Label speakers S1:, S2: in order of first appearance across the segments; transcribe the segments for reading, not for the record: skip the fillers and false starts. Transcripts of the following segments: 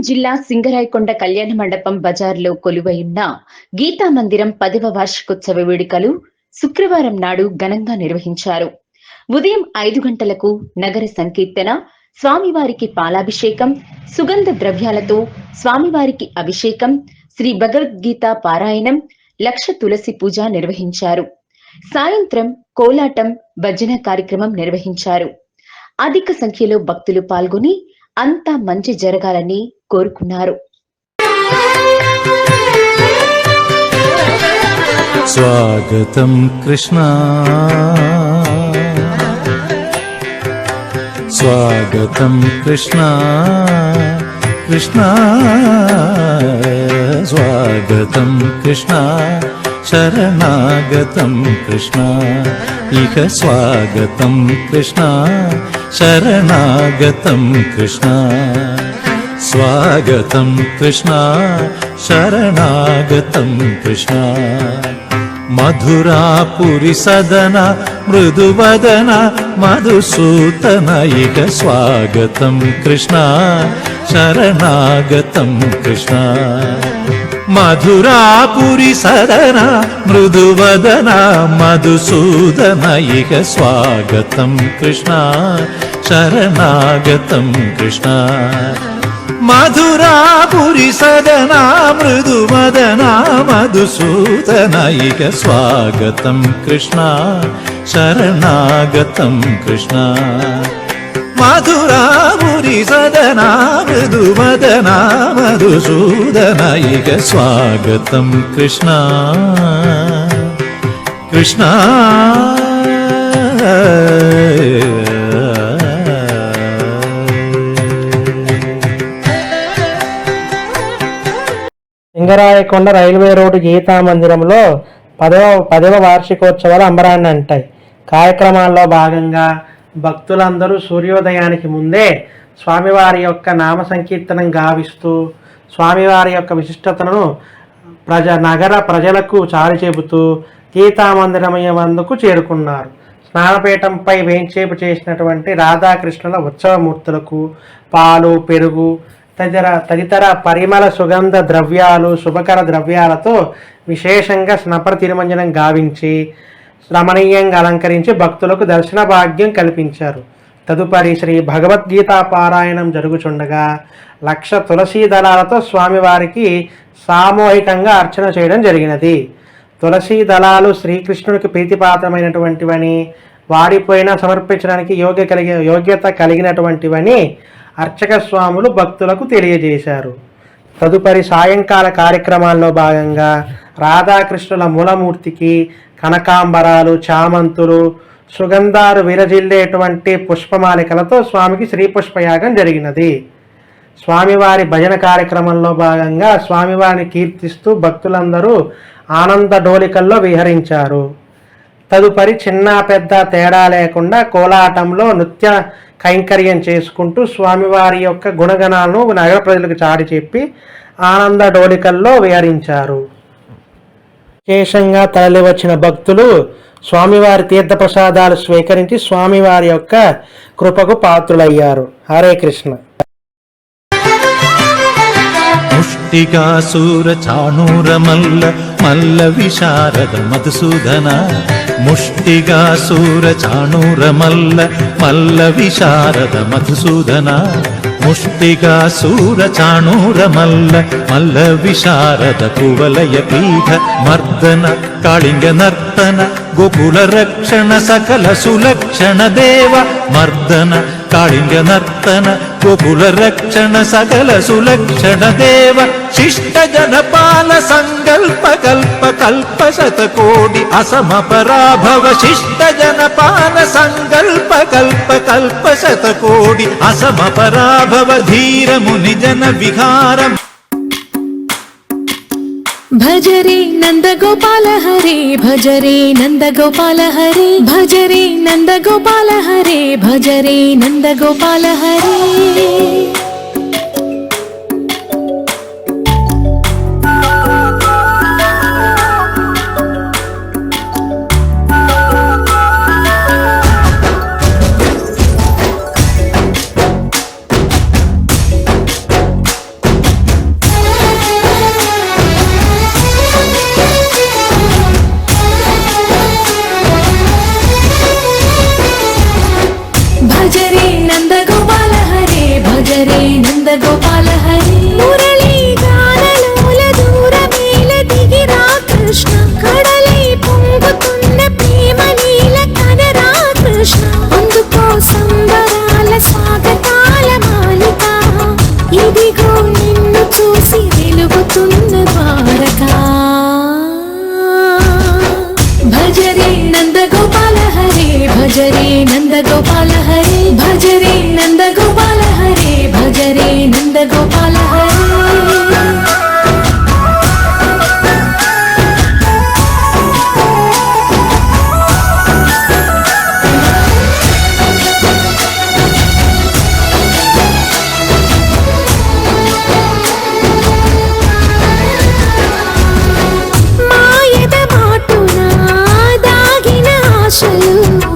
S1: జిల్లా సింగరాయకొండ కళ్యాణ మండపం బజార్లో కొలువైయున్న గీతా మందిరం 10వ వార్షికోత్సవ వేడుకలు శుక్రవారం నాడు ఘనంగా నిర్వహించారు. ఉదయం 5 గంటలకు నగర సంకీర్తన, స్వామివారికి పాలాభిషేకం, సుగంధ ద్రవ్యాలతో స్వామివారికి అభిషేకం, శ్రీ భగవద్గీత పారాయణం, లక్ష తులసి పూజ నిర్వహించారు. సాయంత్రం కోలాటం, భజన కార్యక్రమం నిర్వహించారు. అధిక సంఖ్యలో భక్తులు పాల్గొని అంతా మంచి జరగాలని కోరుకున్నారు.
S2: స్వాగతం కృష్ణ, స్వాగతం కృష్ణ, కృష్ణ స్వాగతం కృష్ణ, శరణాగతం కృష్ణ, ఇక స్వాగతం కృష్ణ, శరణాగతం కృష్ణ, స్వాగతం కృష్ణ, శరణాగతం కృష్ణ. మధురాపురి సదన మృదువదన మధుసూదన, ఇక స్వాగతం కృష్ణ, శరణాగతం కృష్ణ. మధురాపురి సదన మృదువదన మధుసూదన, ఇక స్వాగతం కృష్ణ, శరణాగతం కృష్ణ. మధురాపురి సదన మృదువదన మధుసూదన, ఇక స్వాగతం కృష్ణ, శరణాగతం కృష్ణ. మధురాపురి సదన మృదువదన మధుసూదన, ఇక స్వాగతం కృష్ణ, కృష్ణ.
S3: సింగరాయకొండ రైల్వే రోడ్డు గీతా మందిరంలో 10వ వార్షికోత్సవాలు అంబరాన్ని అంటాయి. కార్యక్రమాల్లో భాగంగా భక్తులందరూ సూర్యోదయానికి ముందే స్వామివారి యొక్క నామ సంకీర్తనం గావిస్తూ స్వామివారి యొక్క విశిష్టతను నగర ప్రజలకు చాటి చెబుతూ గీతా మందిరం వందుకు చేరుకున్నారు. స్నానపీఠంపై వేంచేపు చేసినటువంటి రాధాకృష్ణుల ఉత్సవమూర్తులకు పాలు, పెరుగు తదితర పరిమళ సుగంధ ద్రవ్యాలు, శుభకర ద్రవ్యాలతో విశేషంగా స్నపన తిరుమంజనం గావించి రమణీయంగా అలంకరించి భక్తులకు దర్శన భాగ్యం కల్పించారు. తదుపరి శ్రీ భగవద్గీత పారాయణం జరుగుచుండగా లక్ష తులసీ దళాలతో స్వామివారికి సామూహికంగా అర్చన చేయడం జరిగినది. తులసీ దళాలు శ్రీకృష్ణునికి ప్రీతిపాత్రమైనటువంటివని, వాడిపోయినా సమర్పించడానికి యోగ్యత కలిగినటువంటివని అర్చక స్వాములు భక్తులకు తెలియజేశారు. తదుపరి సాయంకాల కార్యక్రమాల్లో భాగంగా రాధాకృష్ణుల మూలమూర్తికి కనకాంబరాలు, చామంతులు, సుగంధాలు విరజిల్లేటువంటి పుష్పమాలికలతో స్వామికి శ్రీపుష్పయాగం జరిగినది. స్వామివారి భజన కార్యక్రమంలో భాగంగా స్వామివారిని కీర్తిస్తూ భక్తులందరూ ఆనంద డోలికల్లో విహరించారు. తదుపరి చిన్న పెద్ద తేడా లేకుండా కోలాటంలో నృత్య కైంకర్యం చేసుకుంటూ స్వామివారి యొక్క గుణగణాలను నగర ప్రజలకు చాటి చెప్పి ఆనంద డోలికల్లో విహరించారు. విశేషంగా తరలివచ్చిన భక్తులు స్వామివారి తీర్థప్రసాదాలు స్వీకరించి స్వామివారి యొక్క కృపకు పాత్రులయ్యారు. హరే కృష్ణ.
S2: ముష్టికాసుర చాణూర మల్ల మల్ల విశారద మధుసూదన, ముష్టికాసుర చాణూర మల్ల మల్ల విశారద మధుసూదన, ముష్టికాసుర చాణూర మల్ల మల్ల విశారద కువలయ పీఠ మర్దన కాళింగ నర్తన గోకుల రక్షణ సకల సులక్షణ దేవ మర్దన కాళింగ నర్తన గోకుల రక్షణ సకల సులక్షణ దేవ శిష్ట జనపాల సంకల్ప కల్ప కల్ప శతకోటి అసమ పరాభవ శిష్ట జనపాల సంకల్ప కల్ప కల్ప శతకోటి అసమ పరాభవ ధీర ముని జన విహారం.
S4: भज रे नंद गोपाल हरे, भज रे नंद गोपाल हरे, भज रे नंद गोपाल हरे, भज रे नंद गोपाल हरे. భజరే నందగోపాల హరి మురళీ గానలోల దూరమేల దిగిరా కృష్ణ కడలై పొంగుతున్న ప్రేమ నీల కనరా కృష్ణ అందుకో సంబరాల స్వాగతాల మాలిక ఇదిగో నిన్ను చూసి వెలుగుతున్న ద్వారకా భజరే నందగోపాల హరే భజరే నందగోపాల హరే భజరే నందగోపాల హరే భజరే నందగోపాల హరే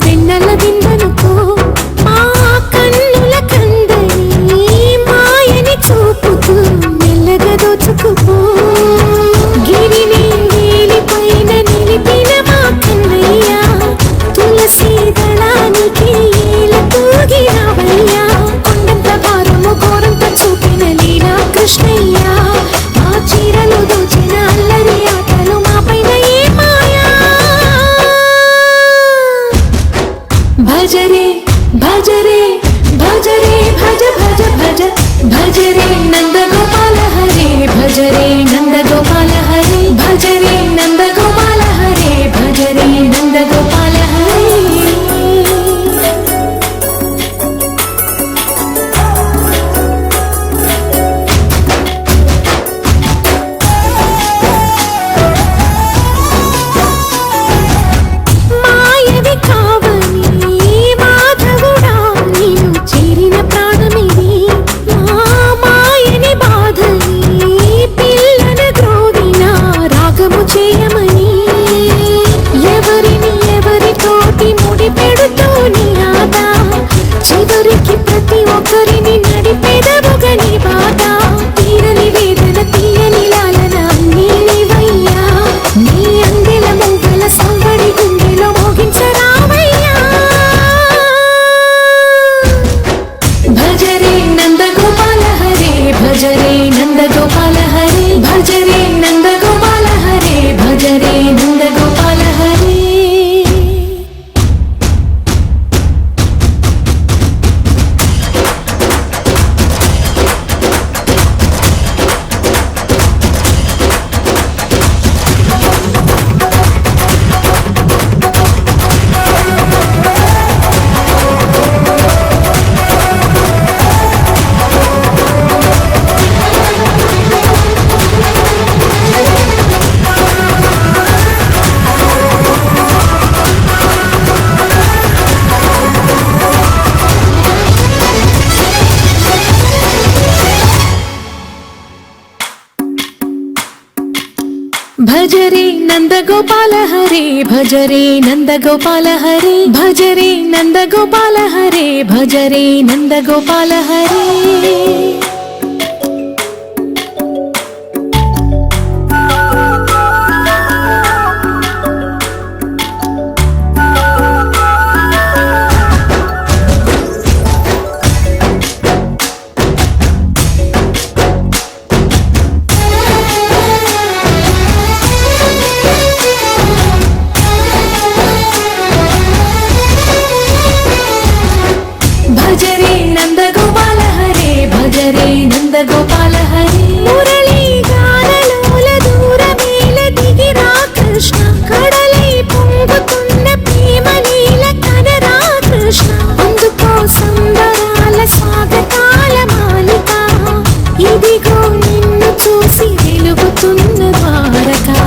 S4: వెన్నెల విందనుకో మా కన్నుల కందని మాయని చూపుతూ మెల్లగా దోచుకుపో గిరిని నీలిపైన నిలిపిన మా కన్నయ్య తులసి దళానికి ఏల తూగినవయ్యా కొండంత భారము ఘోరంత చూపిన లీలా కృష్ణయ్య మా చీరలు దోచిన అల్లరి ఆటలు మా పైన ఏ మాయా భజరే భజరే భజరే భజ భజ భజ భజరే నందగోపాల హరే భజరే నందగోపాల హరే భజరే నందగోపాల హరే భజరే నందగోపాల హరే మాయవి కావని మాధవుడా నిన్ను చేరిన ప్రాణమిది మా మాయని బాధని పిల్లన గ్రోవిన రాగము చేయమని ఎవరిని ఎవరితోటి ముడి పెడుతూ నిరాద చివరికి ప్రతి ఒక్కరిని నడిపెదవుగని బాధ తీరని వేదన తీయని లాలన అన్నీ నీవయ్యా నీ అందెల ముంగల సంవడి గుండెలో మోగించరావయ్యా భజరే నందగోపాల హరే భజరే నందగోపాల హరే భజరే నందగోపాల హరే భజరే నందగోపాల హరే భజరే నందగోపాల హరే భజరే నందగోపాల హరే భజరే నందగోపాల హరే భజరే నందగోపాల హరే భజరే నందగోపాల హరే భజరే నందగోపాల హరే మురళీ గానలోల దూరమేల దిగిరా కృష్ణ కడలై పొంగుతున్న ప్రేమ నీల కనరా కృష్ణ అందుకో సంబరాల స్వాగతాల మాలిక ఇదిగో నిన్ను చూసి వెలుగుతున్న ద్వారకా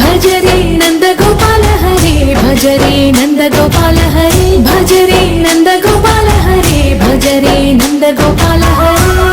S4: భజరే నందగోపాల హరే భజరే నందగోపాల హరే భజరే నందగోపాల హరే భజరే నందగోపాల హరే